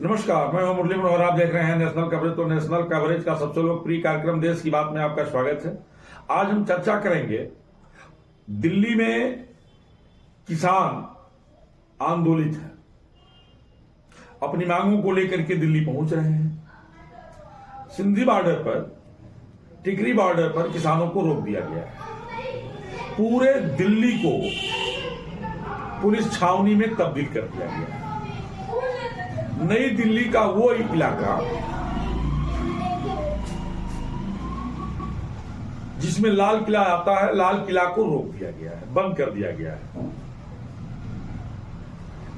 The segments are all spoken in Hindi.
नमस्कार, मैं हूं मुरली मनोहर। आप देख रहे हैं नेशनल कवरेज। तो नेशनल कवरेज का सबसे लोकप्रिय कार्यक्रम देश की बात में आपका स्वागत है। आज हम चर्चा करेंगे दिल्ली में किसान आंदोलित हैं, अपनी मांगों को लेकर के दिल्ली पहुंच रहे हैं। सिंधी बॉर्डर पर, टिकरी बॉर्डर पर किसानों को रोक दिया गया है। पूरे दिल्ली को पुलिस छावनी में तब्दील कर दिया गया है। नई दिल्ली का वो इलाका जिसमें लाल किला आता है, लाल किला को रोक दिया गया है, बंद कर दिया गया है।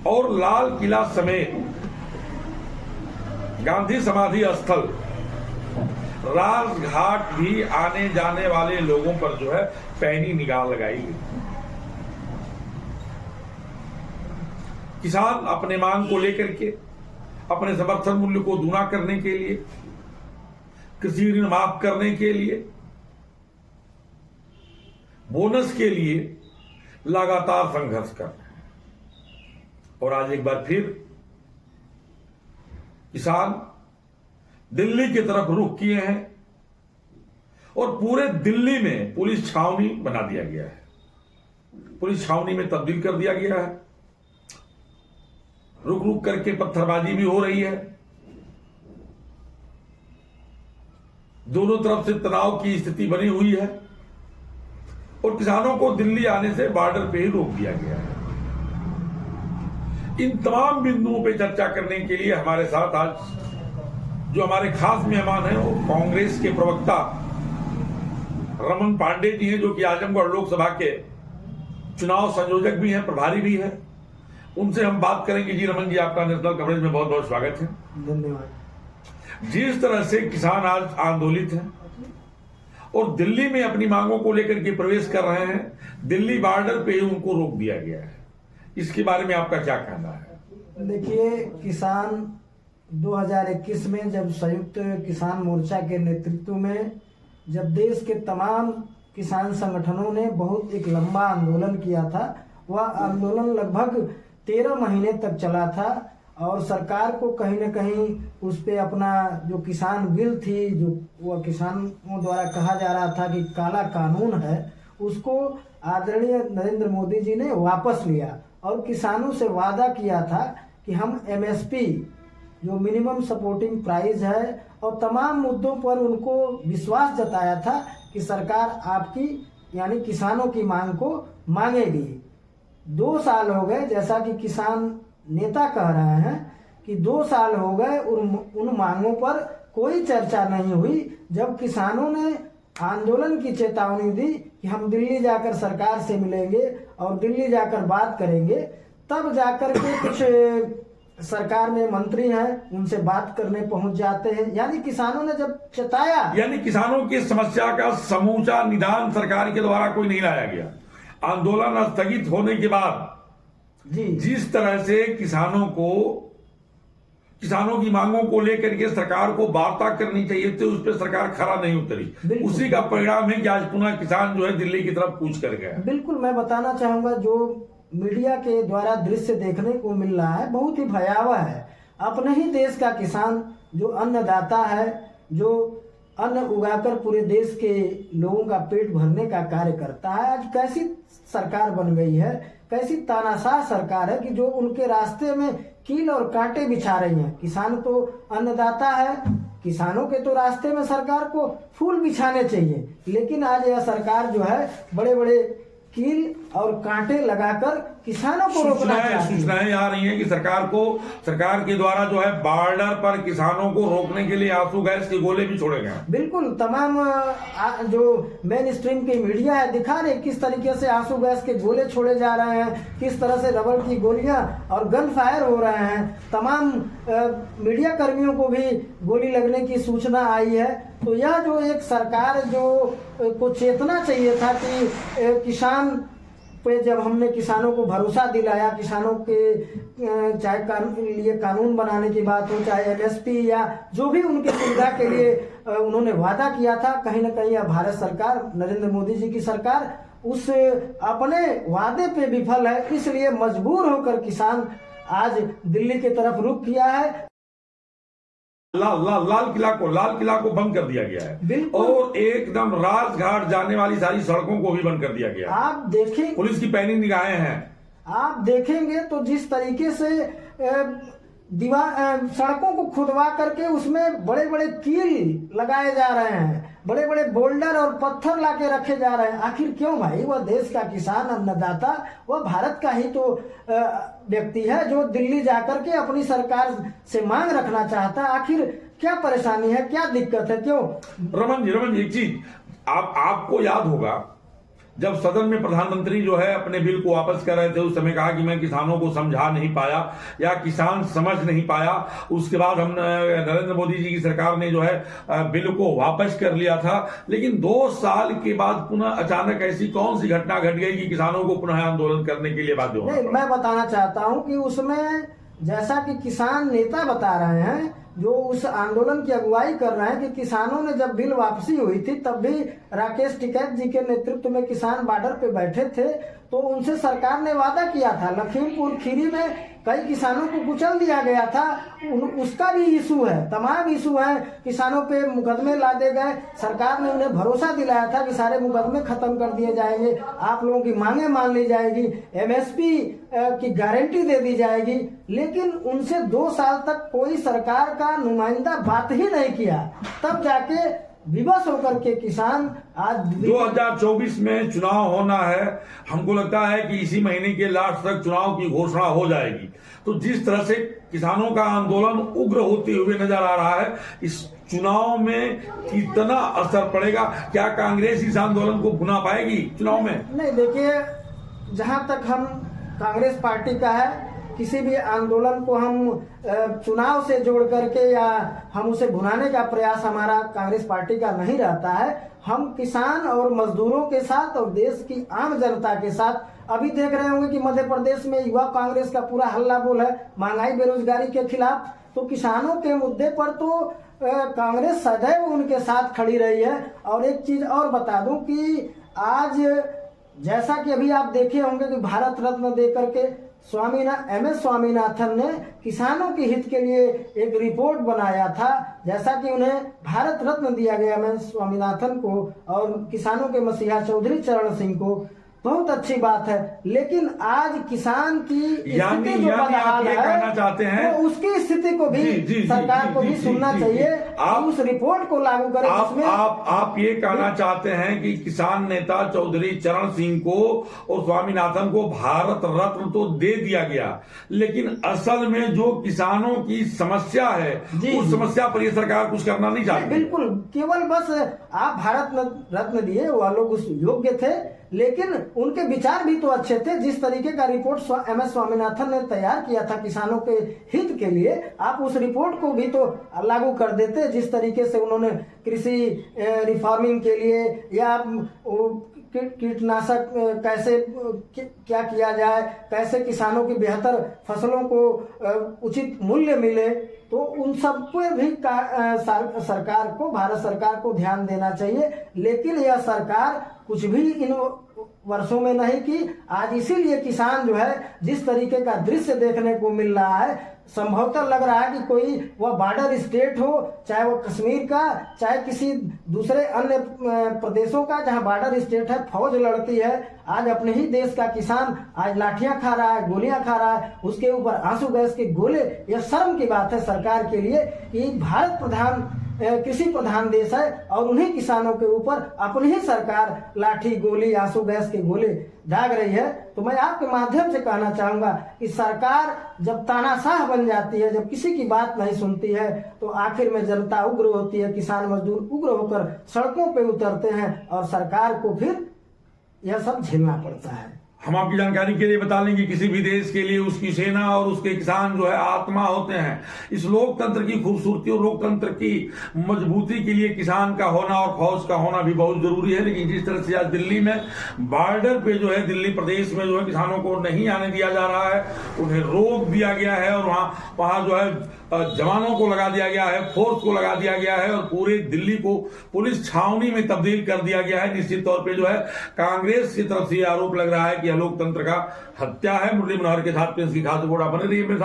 और लाल किला समेत गांधी समाधि स्थल, राजघाट भी आने जाने वाले लोगों पर जो है पैनी निगाह लगाई गई। किसान अपने मांग को लेकर के, अपने समर्थन मूल्य को दूना करने के लिए, कृषि ऋण माफ करने के लिए, बोनस के लिए लगातार संघर्ष कर रहे हैं। और आज एक बार फिर किसान दिल्ली की तरफ रुख किए हैं और पूरे दिल्ली में पुलिस छावनी बना दिया गया है, पुलिस छावनी में तब्दील कर दिया गया है। रुक रुक करके पत्थरबाजी भी हो रही है। दोनों तरफ से तनाव की स्थिति बनी हुई है और किसानों को दिल्ली आने से बॉर्डर पे ही रोक दिया गया है। इन तमाम बिंदुओं पे चर्चा करने के लिए हमारे साथ आज जो हमारे खास मेहमान हैं वो कांग्रेस के प्रवक्ता रमन पांडे जी हैं, जो कि आजमगढ़ लोकसभा के चुनाव संयोजक भी हैं, प्रभारी भी हैं। उनसे हम बात करेंगे। जी रमन जी, आपका नेशनल कवरेज में बहुत बहुत स्वागत है। धन्यवाद। जिस तरह से किसान आज आंदोलित हैं और दिल्ली में अपनी मांगों को लेकर के प्रवेश कर रहे हैं, दिल्ली बॉर्डर पे ही उनको रोक दिया गया है, इसके बारे में आपका क्या कहना है? देखिए, किसान 2021 में जब संयुक्त किसान मोर्चा के नेतृत्व में जब देश के तमाम किसान संगठनों ने बहुत एक लंबा आंदोलन किया था, वह आंदोलन लगभग 13 महीने तक चला था और सरकार को कहीं न कहीं उस पे अपना जो किसान बिल थी, जो वह किसानों द्वारा कहा जा रहा था कि काला कानून है, उसको आदरणीय नरेंद्र मोदी जी ने वापस लिया और किसानों से वादा किया था कि हम MSP जो मिनिमम सपोर्टिंग प्राइस है और तमाम मुद्दों पर उनको विश्वास जताया था कि सरकार आपकी यानी किसानों की मांग को मांगेगी। 2 साल हो गए, जैसा कि किसान नेता कह रहे हैं कि 2 साल हो गए, उन मांगों पर कोई चर्चा नहीं हुई। जब किसानों ने आंदोलन की चेतावनी दी कि हम दिल्ली जाकर सरकार से मिलेंगे और दिल्ली जाकर बात करेंगे, तब जाकर के कुछ सरकार में मंत्री हैं, उनसे बात करने पहुंच जाते हैं। यानी किसानों ने जब चेताया, यानी किसानों की समस्या का समूचा निदान सरकार के द्वारा कोई नहीं लाया गया। आंदोलन स्थगित होने के बाद जी जिस तरह से किसानों की मांगों को लेकर के सरकार को वार्ता करनी चाहिए थी, उस पर सरकार खरा नहीं उतरी। उसी का परिणाम है कि आज पुनः किसान जो है दिल्ली की तरफ कूच कर गया। बिल्कुल, मैं बताना चाहूंगा, जो मीडिया के द्वारा दृश्य देखने को मिल रहा है बहुत ही भयावह है। अपने ही देश का किसान जो अन्नदाता है, जो अन्न उगाकर पूरे देश के लोगों का पेट भरने का कार्य करता है, आज कैसी सरकार बन गई है, कैसी तानाशाह सरकार है कि जो उनके रास्ते में कील और कांटे बिछा रही है। किसान तो अन्नदाता है, किसानों के तो रास्ते में सरकार को फूल बिछाने चाहिए, लेकिन आज यह सरकार जो है बड़े बड़े कील और कांटे लगाकर किसानों को रोकना चाहती है। सूचनाएं आ रही हैं कि सरकार के द्वारा जो है बॉर्डर पर किसानों को रोकने के लिए आंसू गैस के गोले भी छोड़े गए। बिल्कुल, तमाम जो मेन स्ट्रीम की मीडिया है दिखा रहे किस तरीके से आंसू गैस के गोले छोड़े जा रहे हैं, किस तरह से रबड़ की गोलियां और गन फायर हो रहे हैं। तमाम मीडिया कर्मियों को भी गोली लगने की सूचना आई है। तो यह जो एक सरकार जो को चेतना चाहिए था कि किसान पे जब हमने किसानों को भरोसा दिलाया, किसानों के चाहे कानून बनाने की बात हो, चाहे MSP या जो भी उनके सुविधा के लिए उन्होंने वादा किया था, कहीं ना कहीं भारत सरकार, नरेंद्र मोदी जी की सरकार उस अपने वादे पे विफल है। इसलिए मजबूर होकर किसान आज दिल्ली की तरफ रुख किया है। लाल किला को बंद कर दिया गया है बिल्कुल। और एकदम राजघाट जाने वाली सारी सड़कों को भी बंद कर दिया गया है। आप देखें, पुलिस की पैनी निगाहें हैं। आप देखेंगे तो जिस तरीके से दीवार सड़कों को खुदवा करके उसमें बड़े बड़े कील लगाए जा रहे हैं, बड़े बड़े बोल्डर और पत्थर लाके रखे जा रहे हैं। आखिर क्यों भाई? वह देश का किसान अन्नदाता, वह भारत का ही तो व्यक्ति है जो दिल्ली जाकर के अपनी सरकार से मांग रखना चाहता है। आखिर क्या परेशानी है, क्या दिक्कत है, क्यों? रमन जी एक चीज आपको याद होगा, जब सदन में प्रधानमंत्री जो है अपने बिल को वापस कर रहे थे, उस समय कहा कि मैं किसानों को समझा नहीं पाया या किसान समझ नहीं पाया। उसके बाद हम नरेंद्र मोदी जी की सरकार ने जो है बिल को वापस कर लिया था। लेकिन 2 साल के बाद पुनः अचानक ऐसी कौन सी घटना घट गई कि किसानों को पुनः आंदोलन करने के लिए बाध्य होना पड़ा? मैं बताना चाहता हूं कि उसमें जैसा कि किसान नेता बता रहे हैं, जो उस आंदोलन की अगुवाई कर रहे हैं, कि किसानों ने जब बिल वापसी हुई थी तब भी राकेश टिकैत जी के नेतृत्व में किसान बॉर्डर पे बैठे थे, तो उनसे सरकार ने वादा किया था। लखीमपुर खीरी में कई किसानों को कुचल दिया गया था, उसका भी इशू है, तमाम इशू है। किसानों पे मुकदमे लादे गए, सरकार ने उन्हें भरोसा दिलाया था कि सारे मुकदमे खत्म कर दिए जाएंगे, आप लोगों की मांगे मान ली जाएगी, एमएसपी की गारंटी दे दी जाएगी। लेकिन उनसे 2 साल तक कोई सरकार का नुमाइंदा बात ही नहीं किया। तब जाके विवश होकर के किसान आज 2024 में चुनाव होना है। हमको लगता है कि इसी महीने के लास्ट तक चुनाव की घोषणा हो जाएगी। तो जिस तरह से किसानों का आंदोलन उग्र होते हुए नजर आ रहा है, इस चुनाव में कितना असर पड़ेगा? क्या कांग्रेस इस आंदोलन को भुना पाएगी चुनाव में? नहीं, देखिए, जहां तक हम कांग्रेस पार्टी का है, किसी भी आंदोलन को हम चुनाव से जोड़ करके या हम उसे भुनाने का प्रयास हमारा कांग्रेस पार्टी का नहीं रहता है। हम किसान और मजदूरों के साथ और देश की आम जनता के साथ, अभी देख रहे होंगे कि मध्य प्रदेश में युवा कांग्रेस का पूरा हल्ला बोल है महंगाई बेरोजगारी के खिलाफ। तो किसानों के मुद्दे पर तो कांग्रेस सदैव उनके साथ खड़ी रही है। और एक चीज और बता दूं कि आज जैसा कि अभी आप देखे होंगे कि भारत रत्न देकर के एमएस स्वामीनाथन ने किसानों के हित के लिए एक रिपोर्ट बनाया था। जैसा कि उन्हें भारत रत्न दिया गया एमएस स्वामीनाथन को और किसानों के मसीहा चौधरी चरण सिंह को, बहुत अच्छी बात है। लेकिन आज किसान की स्थिति जो बदहाल है, कहना चाहते हैं तो उसकी स्थिति को भी सरकार को भी सुनना चाहिए। आप उस रिपोर्ट को लागू करें। आप ये कहना चाहते हैं कि किसान नेता चौधरी चरण सिंह को और स्वामीनाथन को भारत रत्न तो दे दिया गया, लेकिन असल में जो किसानों की समस्या है उस समस्या पर ये सरकार कुछ करना नहीं चाहती। बिल्कुल, केवल बस आप भारत रत्न दिए, वह लोग उस योग्य थे, लेकिन उनके विचार भी तो अच्छे थे। जिस तरीके का रिपोर्ट एमएस स्वामीनाथन ने तैयार किया था किसानों के हित के लिए, आप उस रिपोर्ट को भी तो लागू कर देते। जिस तरीके से उन्होंने कृषि रिफॉर्मिंग के लिए या कीटनाशक कैसे क्या किया जाए, कैसे किसानों की बेहतर फसलों को उचित मूल्य मिले, तो उन सब पे भी सरकार को, भारत सरकार को ध्यान देना चाहिए। लेकिन यह सरकार कुछ भी इन वर्षों में नहीं की। आज इसीलिए किसान जो है, जिस तरीके का दृश्य देखने को मिल रहा है, संभवतः लग रहा है कि कोई वह बॉर्डर स्टेट हो, चाहे वो कश्मीर का, चाहे किसी दूसरे अन्य प्रदेशों का जहां बॉर्डर स्टेट है, फौज लड़ती है। आज अपने ही देश का किसान आज लाठियां खा रहा है, गोलियां खा रहा है, उसके ऊपर आंसू गैस के गोले। यह शर्म की बात है सरकार के लिए कि भारत प्रधान कृषि प्रधान देश है और उन्हीं किसानों के ऊपर अपनी ही सरकार लाठी, गोली, आंसू गैस के गोले दाग रही है। तो मैं आपके माध्यम से कहना चाहूंगा कि सरकार जब तानाशाह बन जाती है, जब किसी की बात नहीं सुनती है, तो आखिर में जनता उग्र होती है, किसान मजदूर उग्र होकर सड़कों पे उतरते हैं और सरकार को फिर यह सब झेलना पड़ता है। हम आपकी जानकारी के लिए बता लें कि किसी भी देश के लिए उसकी सेना और उसके किसान जो है आत्मा होते हैं। इस लोकतंत्र की खूबसूरती और लोकतंत्र की मजबूती के लिए किसान का होना और फौज का होना भी बहुत जरूरी है। लेकिन जिस तरह से आज दिल्ली में बॉर्डर पे जो है, दिल्ली प्रदेश में जो है किसानों को नहीं आने दिया जा रहा है, उन्हें रोक दिया गया है और वहां जो है जवानों को लगा दिया गया है, फोर्स को लगा दिया गया है और पूरे दिल्ली को पुलिस छावनी में तब्दील कर दिया गया है। निश्चित तौर पे जो है कांग्रेस की तरफ से आरोप लग रहा है कि लोकतंत्र का हत्या है। मुरली मनोहर के साथ की खास रिपोर्ट बने रही है।